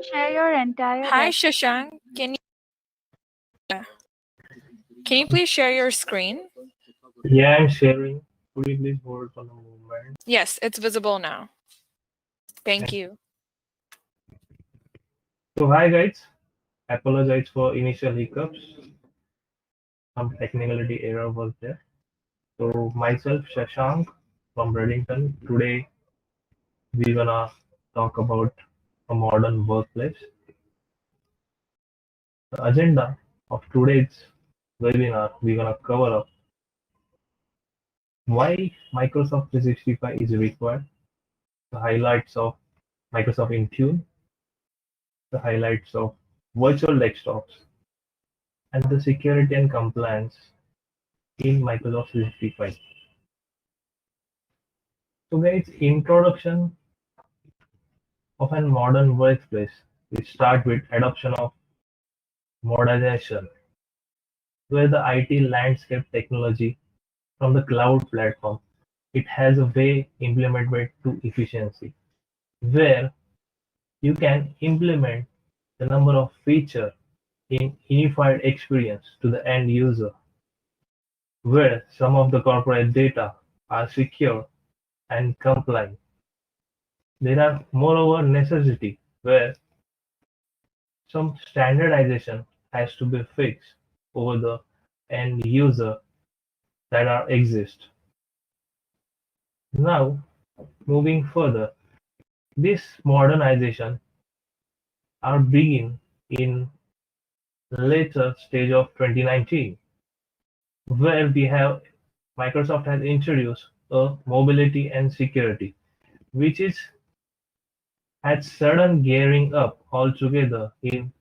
share your entire Hi, Shashank. Can you please share your screen? Yeah, I'm sharing. Could you please hold for a moment? Yes, it's visible now. Thank you. So hi guys, apologize for initial hiccups. Some technicality error was there. So myself Shashank from Reddington. Today we're gonna talk about a modern workplace. The agenda of today's webinar, we're gonna cover up why Microsoft 365 is required, the highlights of Microsoft Intune, the highlights of virtual desktops, and the security and compliance in Microsoft 365. So guys, introduction of a modern workplace. We start with adoption of modernization, where the IT landscape technology from the cloud platform, it has a way implemented to efficiency, where you can implement the number of feature in unified experience to the end user, where some of the corporate data are secure and compliant. There are moreover necessity where some standardization has to be fixed over the end user that are exist. Now, moving further, this modernization are begin in later stage of 2019, where we have Microsoft has introduced a mobility and security, which is had sudden gearing up altogether in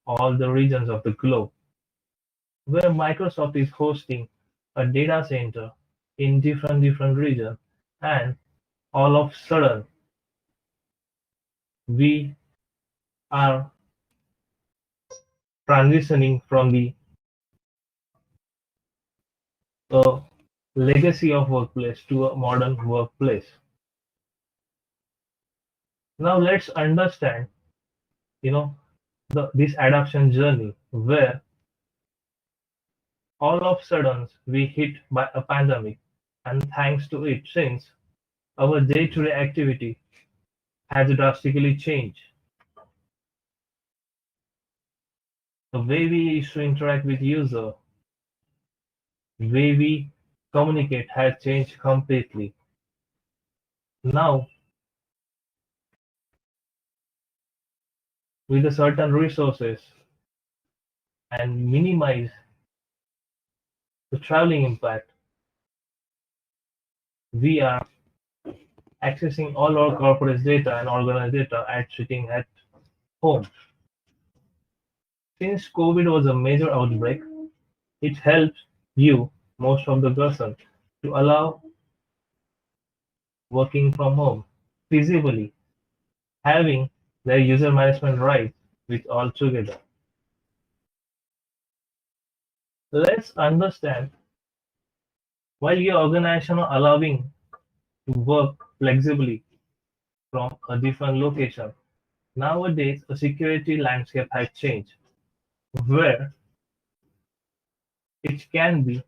all the regions of the globe, where Microsoft is hosting a data center in different regions, and all of a sudden we are transitioning from the legacy of workplace to a modern workplace. Now let's understand, this adoption journey where all of a sudden we hit by a pandemic, and thanks to it, since our day-to-day activity has drastically changed. The way we used to interact with user, the way we communicate has changed completely. Now, with the certain resources and minimize the traveling impact, we are accessing all our corporate data and organized data at sitting at home. Since COVID was a major outbreak, it helps you, most of the person, to allow working from home feasibly, having their user management rights with all together. Let's understand, while your organization are allowing to work flexibly from a different location, nowadays a security landscape has changed, where it can be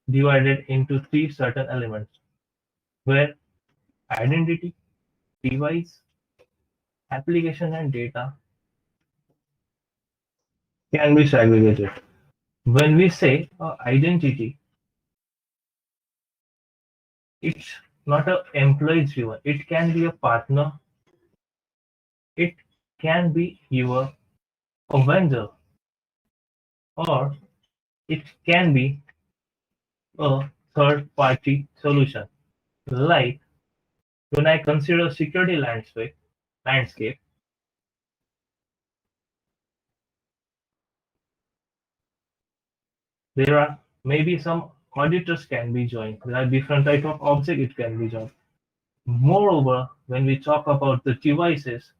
divided into three certain elements, where identity, device, application, and data can be segregated. When we say identity, it's not a employee driven. It can be a partner. It can be your a vendor, or it can be a third party solution. Like when I consider security landscape, there are maybe some auditors can be joined. There are different type of object it can be joined. Moreover, when we talk about the devices,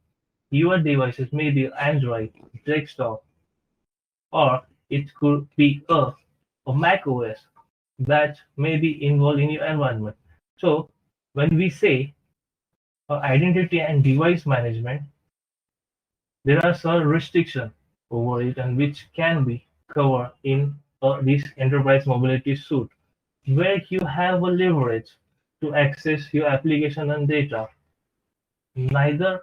your devices may be Android, desktop, or it could be a Mac OS that may be involved in your environment. So when we say identity and device management, there are some restrictions over it and which can be covered in this enterprise mobility suite, where you have a leverage to access your application and data, neither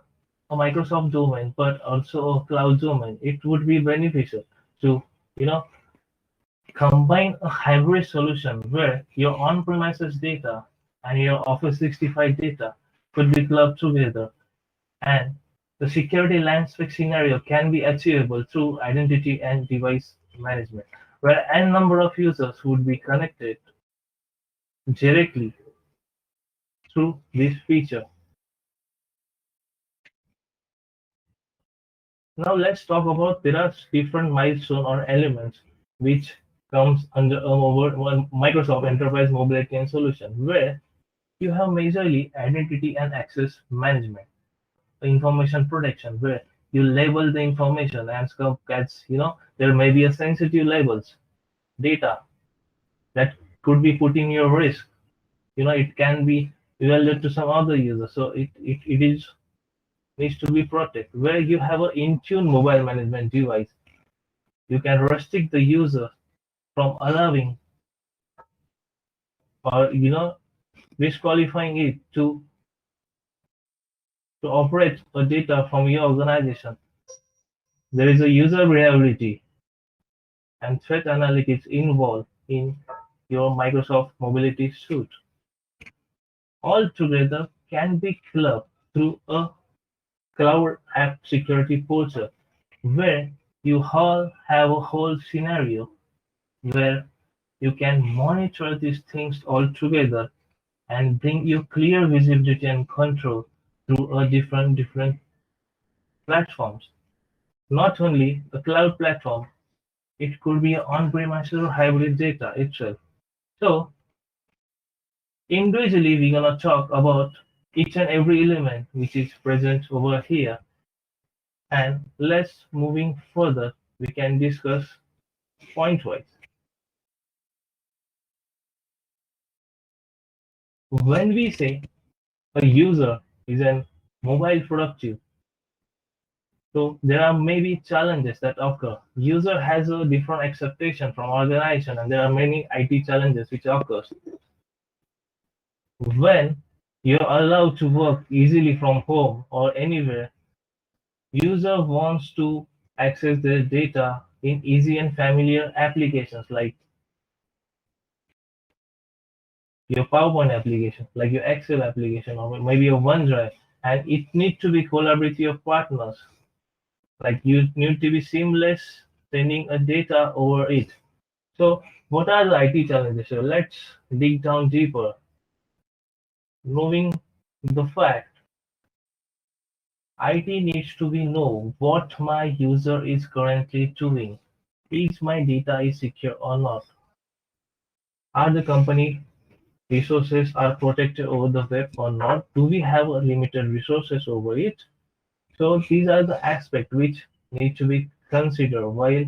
a Microsoft domain but also a cloud domain. It would be beneficial to you know combine a hybrid solution where your on-premises data and your Office 365 data could be clubbed together, and the security landscape scenario can be achievable through identity and device management, where n number of users would be connected directly through this feature. Now let's talk about there are different milestone or elements which comes under Microsoft Enterprise Mobility and Solution, where you have majorly identity and access management, information protection, where you label the information and scope gets, there may be a sensitive labels, data that could be put in your risk. It can be evaluated to some other user. So it is needs to be protected. Where you have an Intune mobile management device, you can restrict the user from allowing or disqualifying it to operate a data from your organization. There is a user reliability and threat analytics involved in your Microsoft Mobility Suite. All together can be clubbed through a cloud app security portal, where you all have a whole scenario where you can monitor these things all together and bring you clear visibility and control through a different platforms. Not only a cloud platform, it could be on-premise or hybrid data itself. So individually, we're gonna talk about each and every element which is present over here. And let's moving further, we can discuss point-wise. When we say a user is a mobile productive, so there are maybe challenges that occur. User has a different expectation from organization, and there are many IT challenges which occurs. When you're allowed to work easily from home or anywhere, user wants to access their data in easy and familiar applications like your PowerPoint application, like your Excel application, or maybe your OneDrive, and it needs to be collaborative with your partners. Like you need to be seamless sending a data over it. So what are the IT challenges? So let's dig down deeper. Knowing the fact, IT needs to be know what my user is currently doing. Is my data is secure or not? Are the company resources are protected over the web or not? Do we have a limited resources over it? So these are the aspects which need to be considered while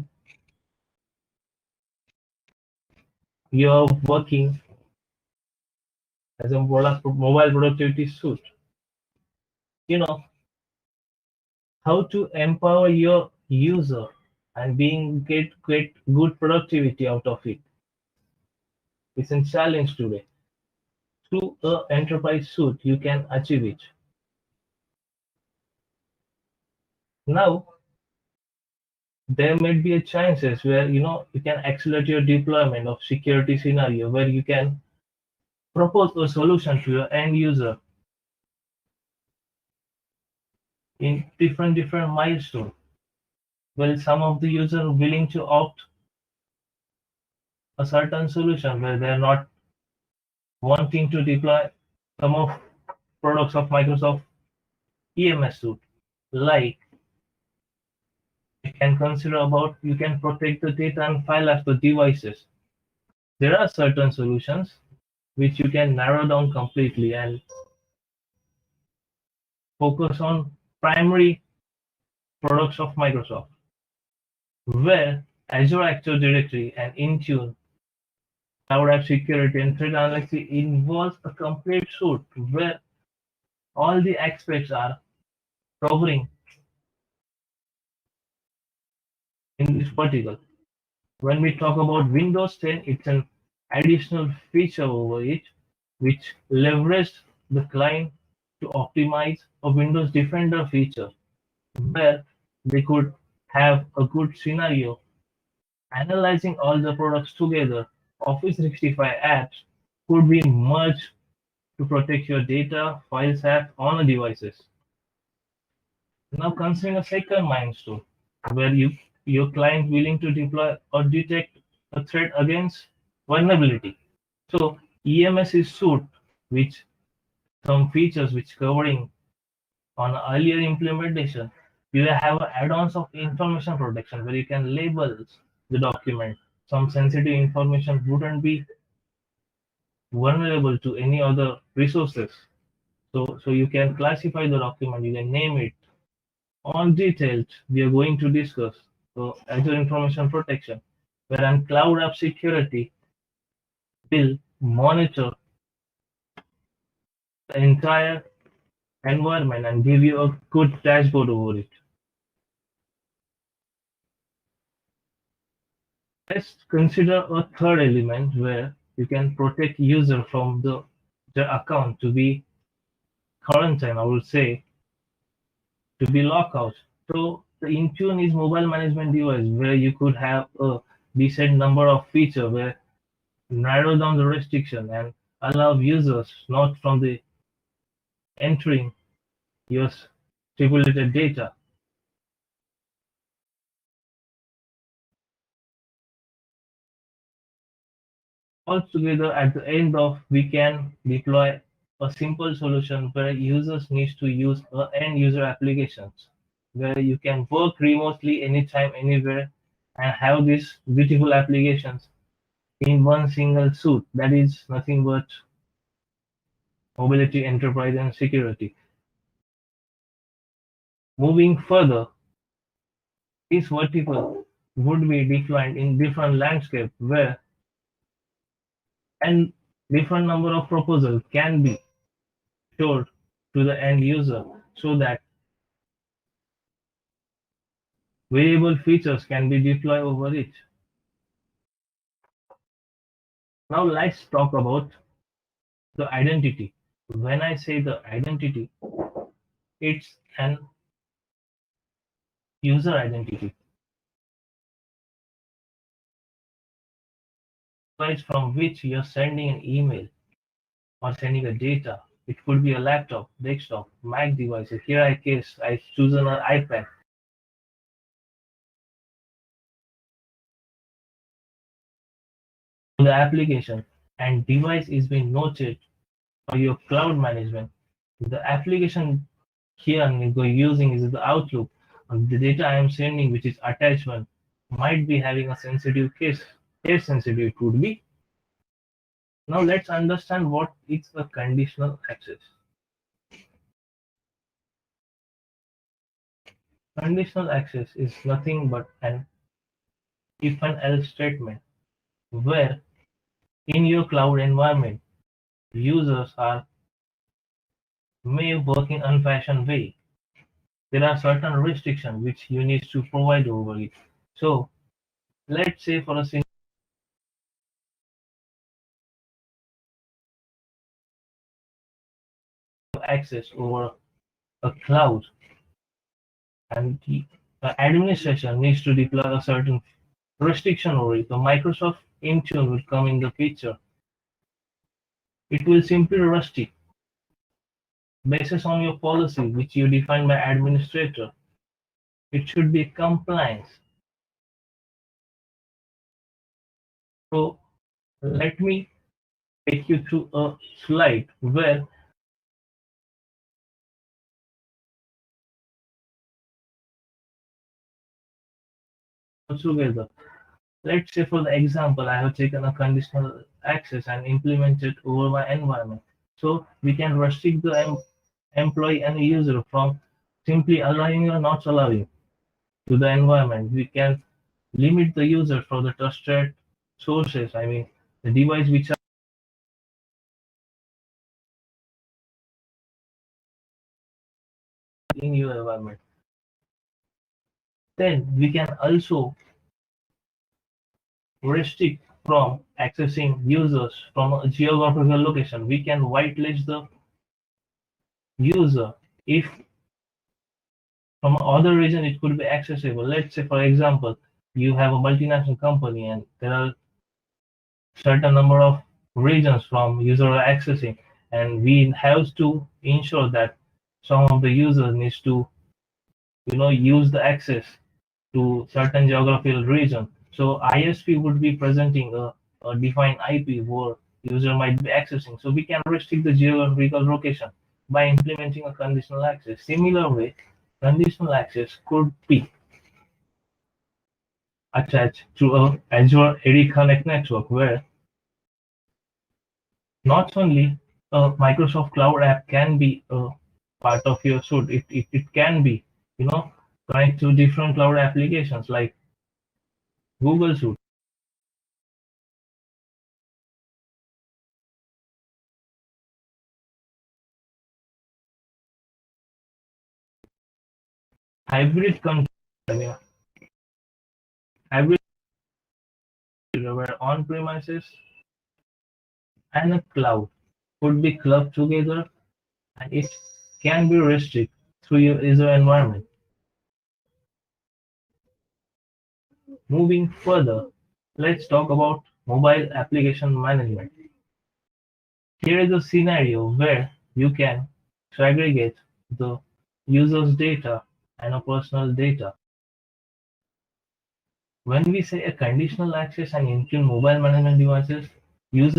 you're working as a mobile productivity suite. You know how to empower your user and get good productivity out of it. It's a challenge today. Through a enterprise suite, you can achieve it. Now, there might be a chances where you can accelerate your deployment of security scenario where you can propose a solution to your end user in different milestones. Well, some of the users are willing to opt a certain solution where they're not wanting to deploy some of products of Microsoft EMS suite, like you can consider about you can protect the data and file as the devices. There are certain solutions which you can narrow down completely and focus on primary products of Microsoft, where Azure Active Directory and Intune Cloud App Security and Threat Analysis involves a complete suite where all the aspects are covering in this particle. When we talk about Windows 10, it's an additional feature over it, which leveraged the client to optimize a Windows Defender feature, where they could have a good scenario analyzing all the products together. Office 365 apps could be merged to protect your data, files, apps on devices. Now considering a second milestone where your client willing to deploy or detect a threat against vulnerability. So EMS is suit, which some features which covering on earlier implementation. You have add-ons of information protection where you can label the document. Some sensitive information wouldn't be vulnerable to any other resources. So you can classify the document, you can name it. On details, we are going to discuss so Azure Information Protection, wherein Cloud App Security will monitor the entire environment and give you a good dashboard over it. Let's consider a third element where you can protect user from their account to be quarantined, I would say, to be locked out. So the Intune is mobile management device where you could have a decent number of features where narrow down the restriction and allow users not from the entering your stipulated data. Altogether, at the end of, we can deploy a simple solution where users need to use end user applications, where you can work remotely anytime, anywhere, and have these beautiful applications in one single suite. That is nothing but mobility, enterprise, and security. Moving further, this vertical would be defined in different landscape where and different number of proposals can be showed to the end user so that variable features can be deployed over it. Now let's talk about the identity. When I say the identity, it's an user identity. Device from which you're sending an email or sending a data. It could be a laptop, desktop, Mac devices. Here I chosen an iPad. The application and device is being noted for your cloud management. The application here I'm using is the Outlook. And the data I am sending, which is attachment, might be having a sensitive case. Case sensitive it would be. Now let's understand what is a conditional access. Conditional access is nothing but an if and else statement where in your cloud environment users are may work in unfashioned way. There are certain restrictions which you need to provide over it. So let's say for a single access over a cloud and the administration needs to deploy a certain restriction over it. So Microsoft Intune will come in the picture. It will simply rusty basis on your policy which you define by administrator. It should be compliance. So let me take you through a slide where together. Let's say for the example, I have taken a conditional access and implemented over my environment. So we can restrict the employee and user from simply allowing or not allowing to the environment. We can limit the user for the trusted sources. I mean, the device which are in your environment. Then we can also restrict from accessing users from a geographical location. We can whitelist the user if from other region it could be accessible. Let's say, for example, you have a multinational company and there are certain number of regions from user are accessing, and we have to ensure that some of the users needs to use the access to certain geographical region. So ISP would be presenting a defined IP where user might be accessing. So we can restrict the geographical location by implementing a conditional access. Similar way, conditional access could be attached to a Azure AD Connect network where not only a Microsoft Cloud app can be a part of your suite, it can be, connect to different cloud applications like Google Suite. Hybrid control, hybrid where on-premises and a cloud could be clubbed together, and it can be restricted through your Azure environment. Moving further, let's talk about mobile application management. Here is a scenario where you can segregate the user's data and a personal data. When we say a conditional access and Intune mobile management devices, user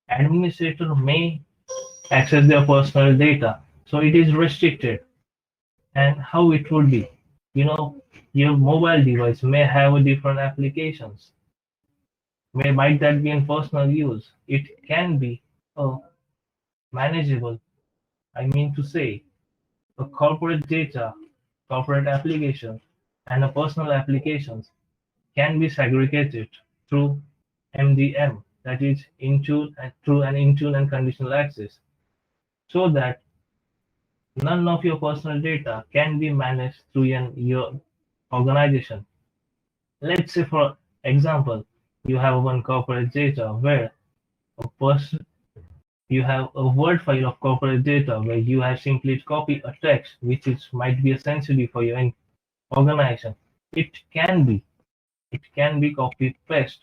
administrator may access their personal data, so it is restricted. And how it would be, your mobile device may have a different applications. Might that be in personal use? It can be manageable. I mean to say, a corporate data, corporate applications, and a personal applications can be segregated through MDM, that is Intune and through an Intune and conditional access, so that none of your personal data can be managed through your organization. Let's say, for example, you have one corporate data where a person you have a Word file of corporate data where you have simply copied a text which might be sensitive for your organization. It can be copy paste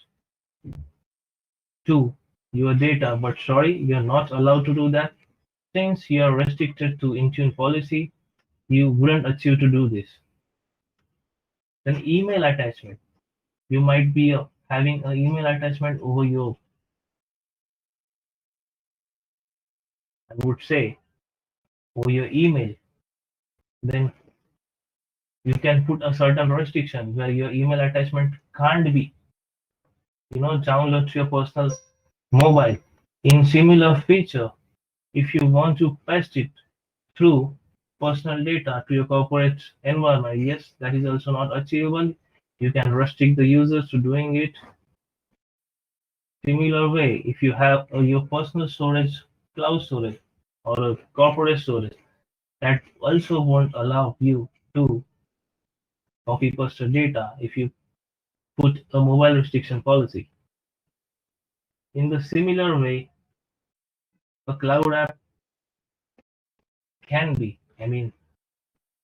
to your data, but sorry, you're not allowed to do that. Since you are restricted to Intune policy, you wouldn't achieve to do this. Then email attachment. You might be having an email attachment over your, I would say, over your email. Then you can put a certain restriction where your email attachment can't be, download to your personal mobile. In similar feature, if you want to paste it through personal data to your corporate environment, yes, that is also not achievable. You can restrict the users to doing it. Similar way, if you have your personal storage, cloud storage, or a corporate storage, that also won't allow you to copy paste data if you put a mobile restriction policy. In the similar way, a cloud app can be,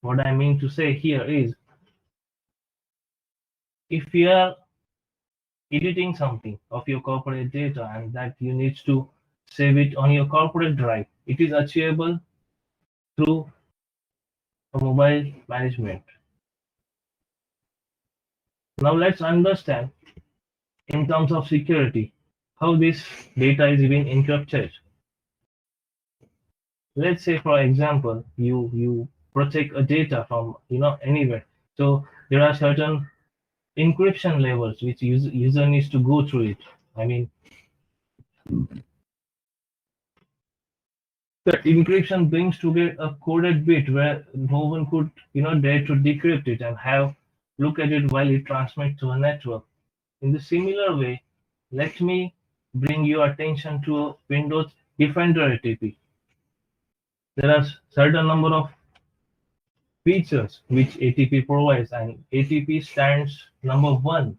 what I mean to say here is, if you are editing something of your corporate data and that you need to save it on your corporate drive, it is achievable through a mobile management. Now let's understand in terms of security how this data is being encrypted. Let's say, for example, you protect a data from anywhere. So there are certain encryption levels which user needs to go through it. The encryption brings together a coded bit where no one could dare to decrypt it and have look at it while it transmits to a network. In the similar way, let me bring your attention to a Windows Defender ATP. There are certain number of features which ATP provides, and ATP stands number one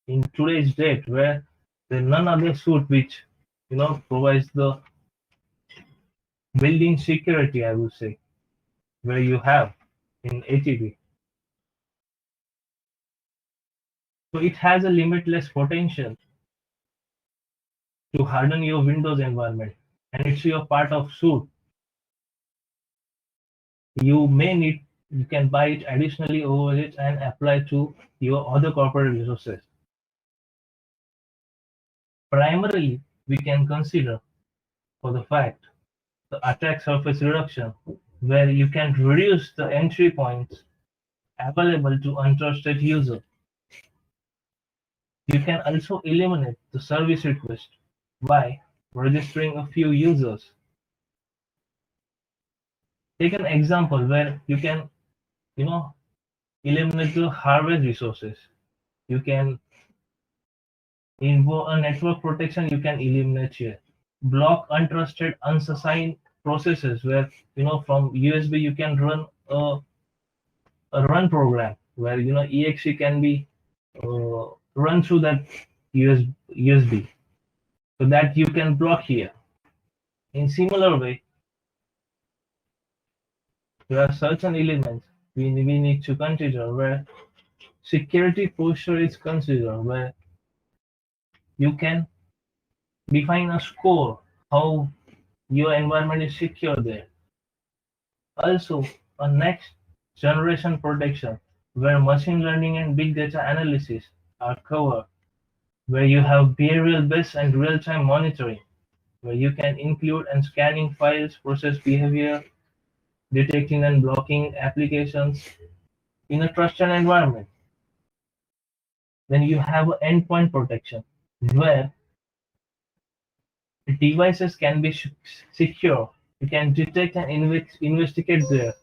in today's date, where there's none other suit which provides the building security, I would say, where you have in ATP. So it has a limitless potential to harden your Windows environment, and it's your part of suit. You can buy it additionally over it and apply to your other corporate resources. Primarily, we can consider for the fact the attack surface reduction, where you can reduce the entry points available to untrusted user. You can also eliminate the service request by registering a few users. Take an example where you can, eliminate the harvest resources. You can invoke a network protection, you can eliminate here. Block untrusted, unassigned processes where, from USB you can run a run program where, exe can be run through that USB. So that you can block here. In similar way, there are certain elements we need to consider where security posture is considered, where you can define a score how your environment is secure there. Also, a next generation protection where machine learning and big data analysis are covered, where you have behavioral based and real-time monitoring, where you can include and scanning files, process behavior, detecting and blocking applications in a trusted environment. Then you have endpoint protection, where devices can be secure. You can detect and investigate there.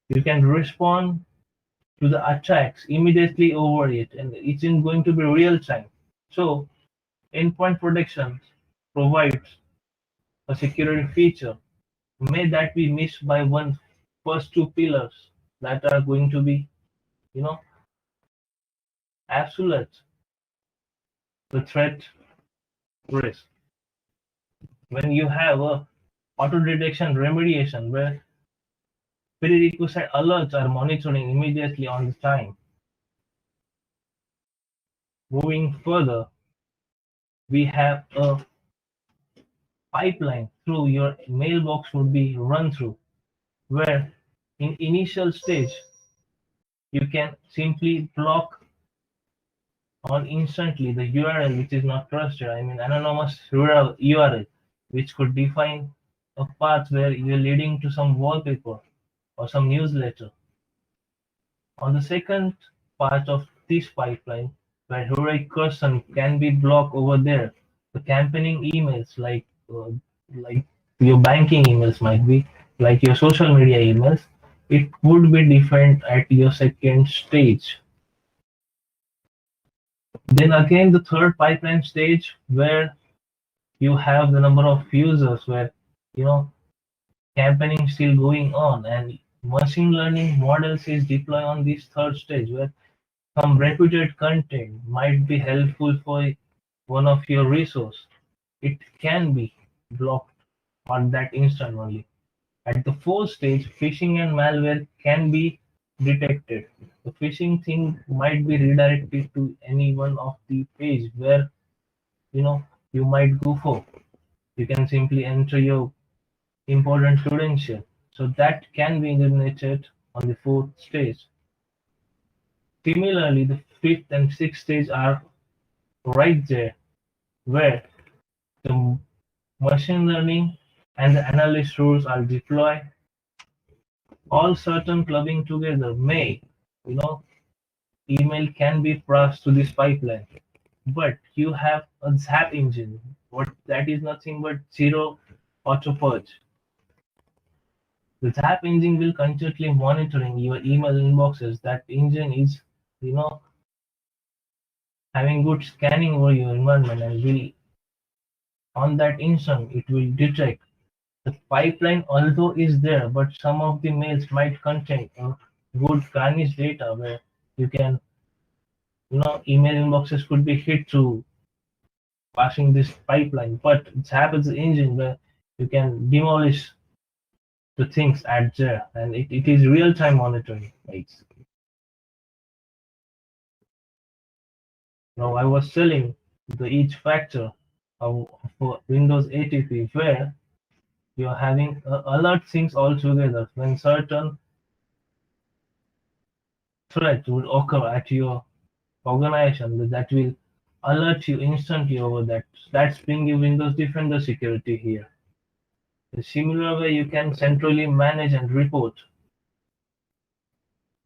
You can respond to the attacks immediately over it, and it's going to be real time. So, endpoint protection provides a security feature. May that be missed by one first two pillars that are going to be, absolute the threat risk. When you have a auto detection remediation where prerequisite alerts are monitoring immediately on the time. Moving further, we have a pipeline through your mailbox would be run through, where in initial stage you can simply block on instantly the URL which is not trusted. I mean anonymous URL which could define a path where you're leading to some wallpaper or some newsletter. On the second part of this pipeline, where heroic person can be blocked over there, the campaigning emails like your banking emails might be, like your social media emails, it would be defined at your second stage. Then again, the third pipeline stage where you have the number of users where campaigning still going on, and machine learning models is deployed on this third stage where some reputed content might be helpful for one of your resource. It can be blocked on that instant only. At the fourth stage, phishing and malware can be detected. The phishing thing might be redirected to any one of the page where you might go for. You can simply enter your important credential. So that can be eliminated on the fourth stage. Similarly, the fifth and sixth stage are right there, where the machine learning and the analyst rules are deployed. All certain clubbing together may, email can be passed to this pipeline. But you have a Zap engine. What that is nothing but zero auto purge. The Zap engine will continually monitoring your email inboxes. That engine is, having good scanning over your environment, and will on that instant it will detect The pipeline, although is there, but some of the mails might contain good garnished data where you can, email inboxes could be hit through passing this pipeline. But it happens engine where you can demolish the things at there, and it is real-time monitoring. Basically. Now I was telling the each factor of Windows ATP where you're having alert things all together when certain threat would occur at your organization that will alert you instantly over that. That's bringing Windows Defender security here. In a similar way, you can centrally manage and report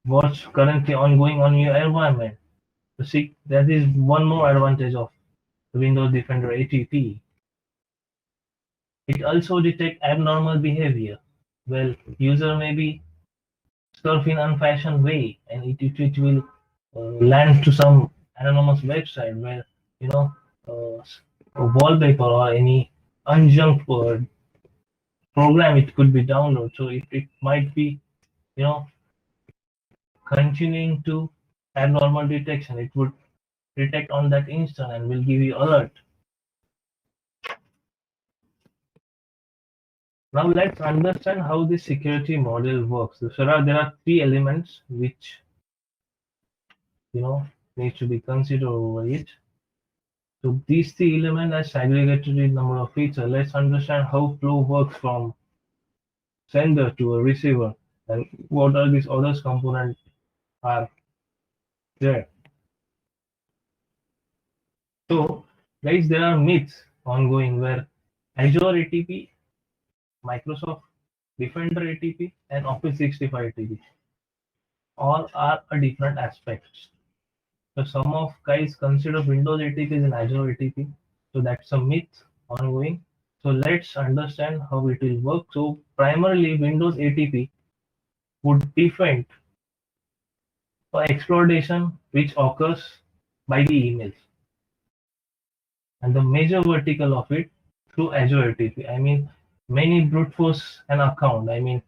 what's currently ongoing on your environment. That is one more advantage of the Windows Defender ATP. It also detects abnormal behavior. Well, user may be surf in unfashioned way, and it will land to some anonymous website where a wallpaper or any unjunked program it could be downloaded. So it might be continuing to abnormal detection. It would detect on that instant and will give you alert. Now let's understand how the security model works. So there are three elements which need to be considered over it. So these three elements are segregated in number of features. Let's understand how flow works from sender to a receiver and what are these other components are there. So guys, there are myths ongoing where Azure ATP, Microsoft Defender ATP, and Office 365 ATP all are a different aspects. So some of guys consider Windows ATP as an Azure ATP. So that's a myth ongoing. So let's understand how it will work. So primarily Windows ATP would defend for exploitation which occurs by the emails. And the major vertical of it through Azure ATP. I mean, many brute force an account. I mean,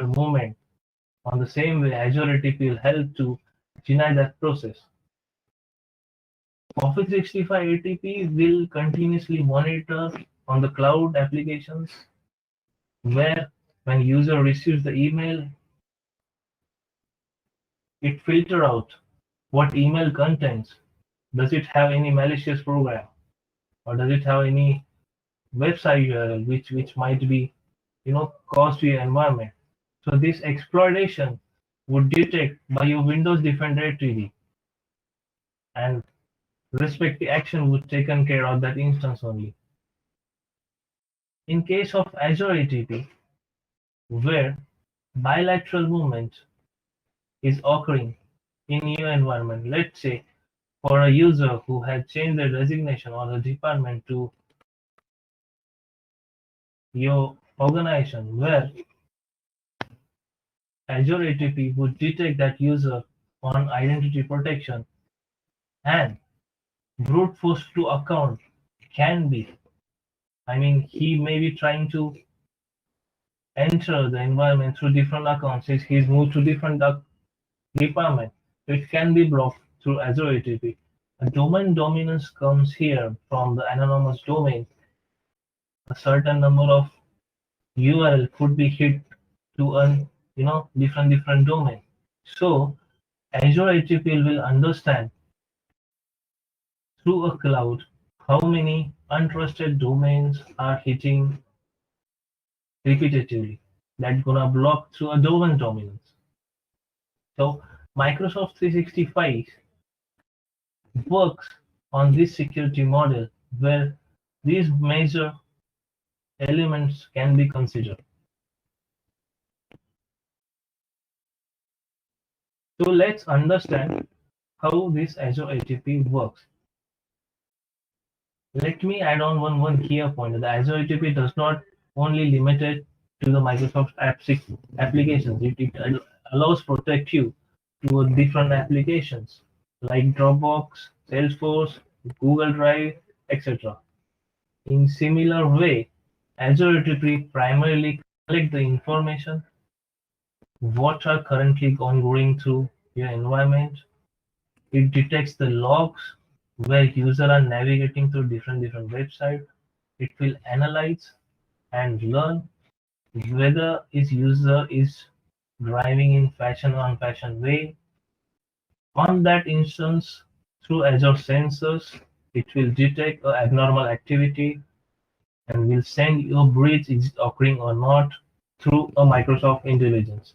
movement on the same way Azure ATP will help to deny that process. Office 365 ATP will continuously monitor on the cloud applications where when user receives the email, it filter out what email contains. Does it have any malicious program, or does it have any website URL which might be caused to your environment? So this exploitation would detect by your Windows Defender ATP, and respective action would taken care of that instance only. In case of Azure ATP, where bilateral movement is occurring in your environment, let's say for a user who had changed their designation or the department to your organization, where Azure ATP would detect that user on identity protection, and brute force to account can be, I mean, he may be trying to enter the environment through different accounts. He's moved to different department. It can be blocked through Azure ATP. A domain dominance comes here from the anonymous domain. A certain number of URL could be hit to a different domain. So Azure ATP will understand through a cloud how many untrusted domains are hitting repetitively. That's gonna block through a domain dominance. So Microsoft 365 works on this security model where these major elements can be considered. So let's understand how this Azure ATP works. Let me add on one key point. The Azure ATP does not only limited to the Microsoft applications. It allows protect you to different applications like Dropbox, Salesforce, Google Drive, etc. In similar way, Azure Registry primarily collect the information what are currently ongoing through your environment. It detects the logs where users are navigating through different websites. It will analyze and learn whether its user is driving in fashion or unfashion way. On that instance, through Azure sensors, it will detect abnormal activity and will send you a breach is occurring or not through a Microsoft Intelligence.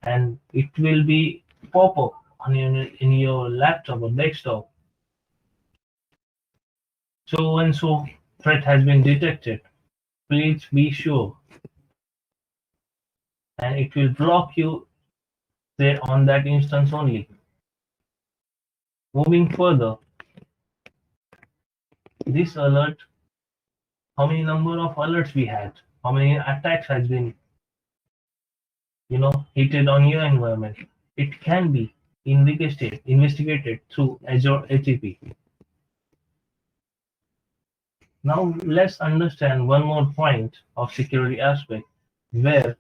And it will be pop up on in your laptop or desktop. So and so threat has been detected. Please be sure. And it will block you there on that instance only. Moving further, this alert, how many number of alerts we had, how many attacks has been hitted on your environment. It can be investigated through Azure HEP. Now let's understand one more point of security aspect where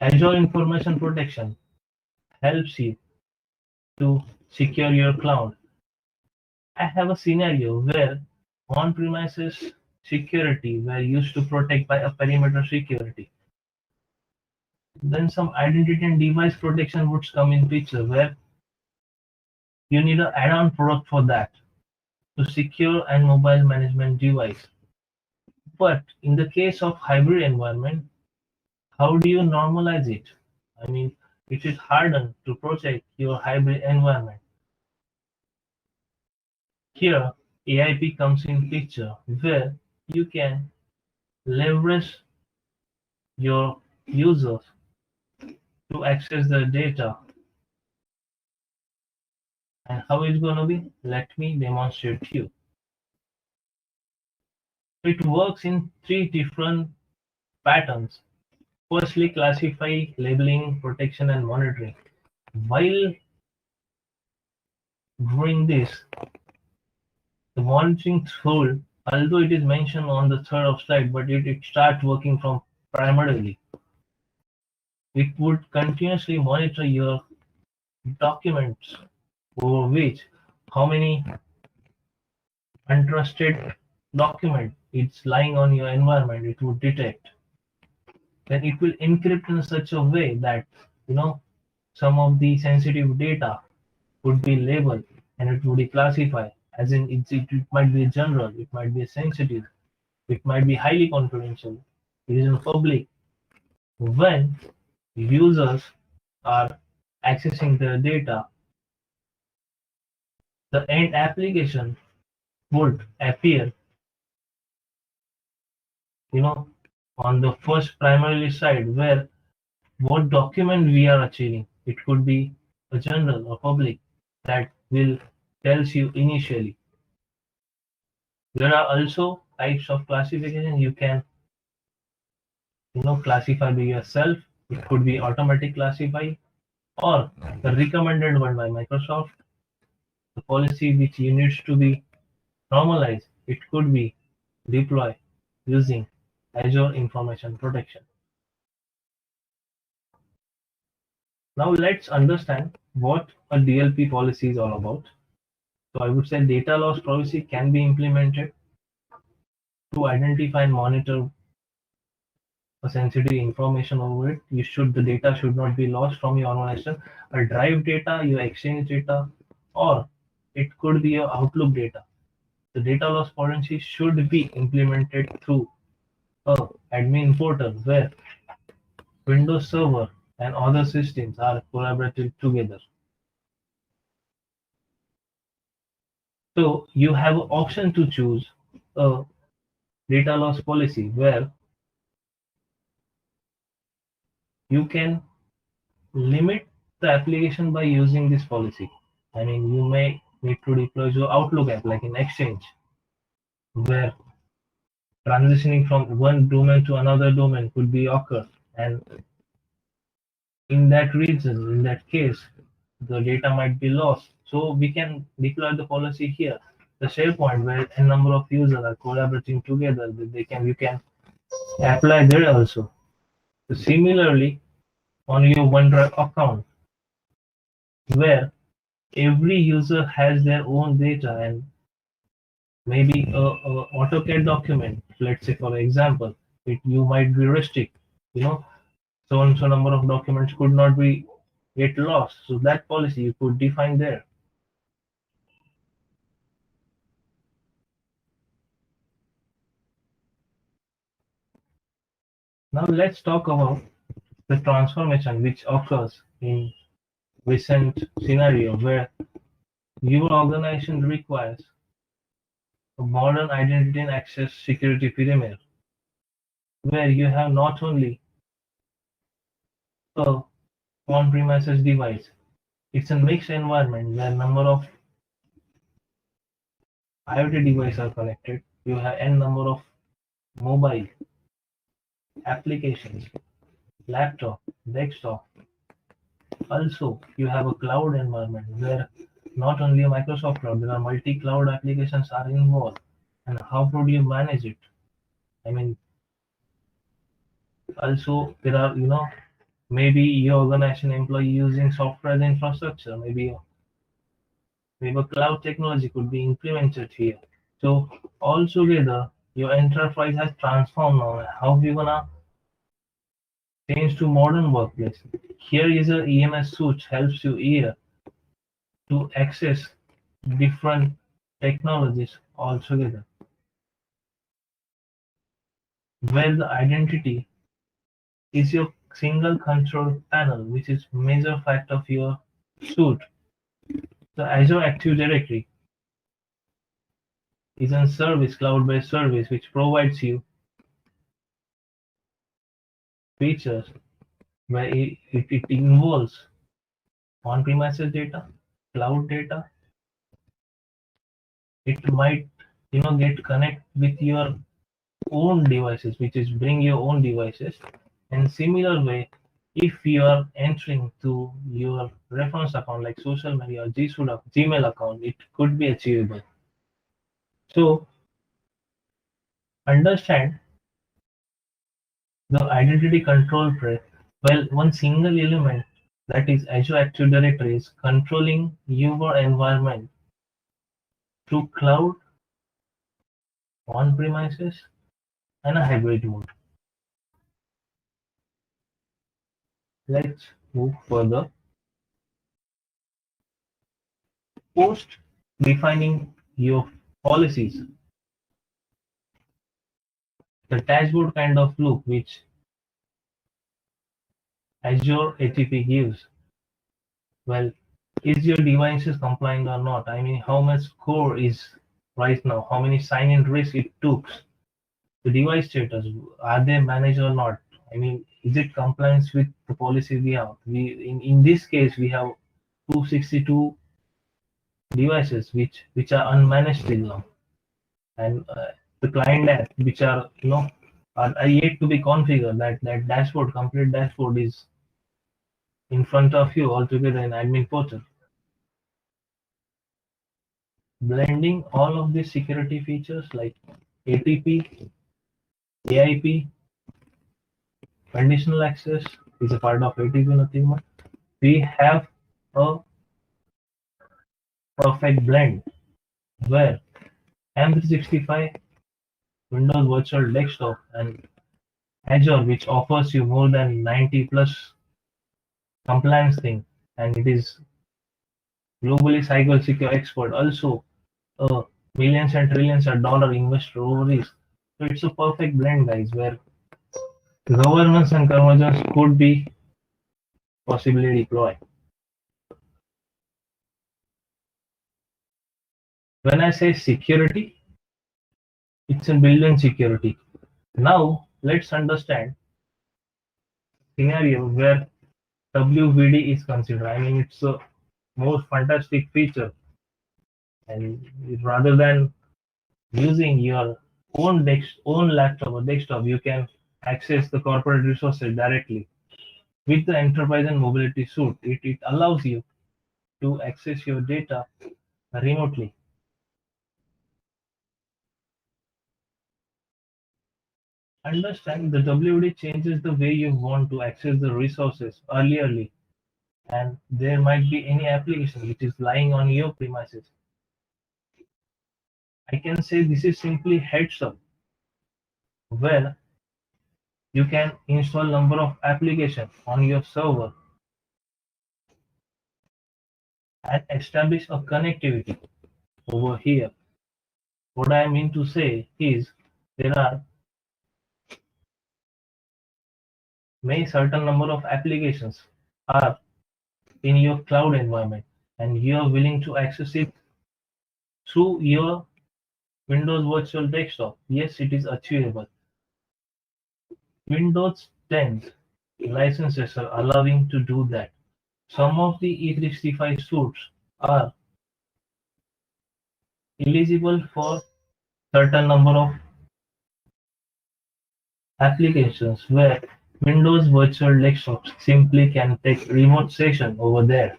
Azure Information Protection helps you to secure your cloud. I have a scenario where on-premises security were used to protect by a perimeter security. Then some identity and device protection would come in picture where you need an add-on product for that to secure and mobile management device. But in the case of hybrid environment, how do you normalize it? I mean, it is harder to protect your hybrid environment. Here, AIP comes in picture where you can leverage your users to access the data. And how it's going to be? Let me demonstrate to you. It works in 3 different patterns. Firstly, classify, labeling, protection, and monitoring. While doing this, the monitoring tool, although it is mentioned on the third of slide, but it starts working from primarily. It would continuously monitor your documents over which how many untrusted document it's lying on your environment, it would detect. Then it will encrypt in such a way that some of the sensitive data would be labeled and it would be classified as in it might be general, it might be sensitive, it might be highly confidential, it is in public. When users are accessing the data, the end application would appear on the first primarily side where what document we are achieving. It could be a general or public that will tells you initially. There are also types of classification you can classify by yourself. It could be automatic classify or the recommended one by Microsoft. The policy which needs to be normalized, it could be deploy using Azure Information Protection. Now let's understand what a DLP policy is all about. So I would say data loss policy can be implemented to identify and monitor a sensitive information over it. The data should not be lost from your organization. A drive data, your exchange data, or it could be your Outlook data. The data loss policy should be implemented through a admin portal where Windows Server and other systems are collaborating together. So you have an option to choose a data loss policy where you can limit the application by using this policy. I mean, you may need to deploy your Outlook app like in Exchange, where transitioning from one domain to another domain could be occur. And in that region, in that case, the data might be lost. So we can deploy the policy here. The SharePoint, where a number of users are collaborating together, you can apply there also. So similarly, on your OneDrive account, where every user has their own data and maybe a AutoCAD document, let's say for example, you might be restrict, you know, so and so number of documents could not be get lost. So that policy you could define there. Now let's talk about the transformation which occurs in recent scenario where your organization requires a modern identity and access security perimeter, where you have not only a on-premises device, it's a mixed environment where number of IoT devices are connected. You have n number of mobile applications, laptop, desktop. Also, you have a cloud environment where not only a Microsoft cloud, there are multi-cloud applications are involved. And how would you manage it? I mean, also there are, maybe your organization employee using software as infrastructure, maybe a cloud technology could be implemented here. So altogether, your enterprise has transformed now. How we gonna change to modern workplace? Here is a EMS suite helps you here to access different technologies altogether, where the identity is your single control panel, which is major fact of your suite. The Azure Active Directory is a service, cloud-based service, which provides you features where it involves on-premises data, cloud data. It might, get connect with your own devices, which is bring your own devices. And similar way, if you are entering to your reference account like social media or G Suite Gmail account, it could be achievable. So understand the identity control plane. Well, one single element that is Azure Active Directory is controlling your environment through cloud, on-premises, and a hybrid mode. Let's move further. Post defining your policies, the dashboard kind of look which Azure ATP gives. Well, is your devices complying or not? I mean, how much score is right now? How many sign-in risks it took? The device status, are they managed or not? I mean, is it compliance with the policy we have? In this case, we have 262 devices which are unmanaged till now, and the client app which are are yet to be configured. That dashboard, complete dashboard, is in front of you altogether in admin portal. Blending all of these security features like ATP, AIP, conditional access is a part of ATP, nothing more. We have a perfect blend where M365, Windows Virtual Desktop, and Azure, which offers you more than 90 plus compliance thing, and it is globally cyber secure expert, also millions and trillions of dollar investor overseas. So it's a perfect blend, guys, where governance and convergence could be possibly deployed. When I say security, it's a built-in security. Now let's understand scenario where WVD is considered. I mean, it's a most fantastic feature, and rather than using your own laptop or desktop, you can access the corporate resources directly with the enterprise and mobility suite. It allows you to access your data remotely. Understand the WD changes the way you want to access the resources earlierly, and there might be any application which is lying on your premises. I can say this is simply heads up, where you can install number of applications on your server and establish a connectivity over here. What I mean to say is there are many certain number of applications are in your cloud environment and you are willing to access it through your Windows Virtual Desktop. Yes, it is achievable. Windows 10 licenses are allowing to do that. Some of the E365 suites are eligible for certain number of applications where Windows Virtual Desktop simply can take remote session over there.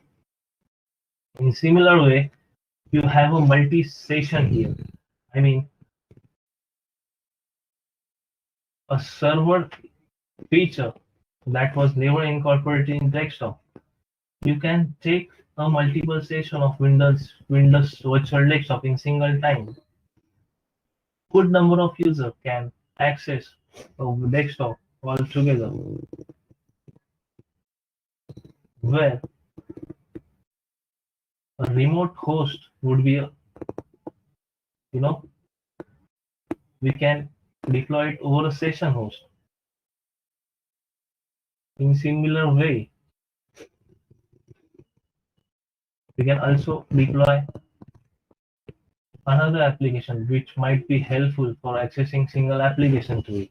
In similar way, you have a multi-session here. I mean, a server feature that was never incorporated in desktop. You can take a multiple session of Windows Virtual Desktop in single time. Good number of users can access a desktop altogether, where a remote host would be, we can deploy it over a session host. In similar way, we can also deploy another application which might be helpful for accessing single application to it.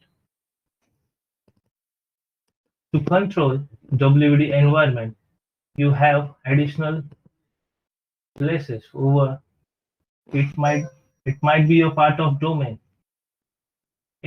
To control WD environment, you have additional places over it might be a part of domain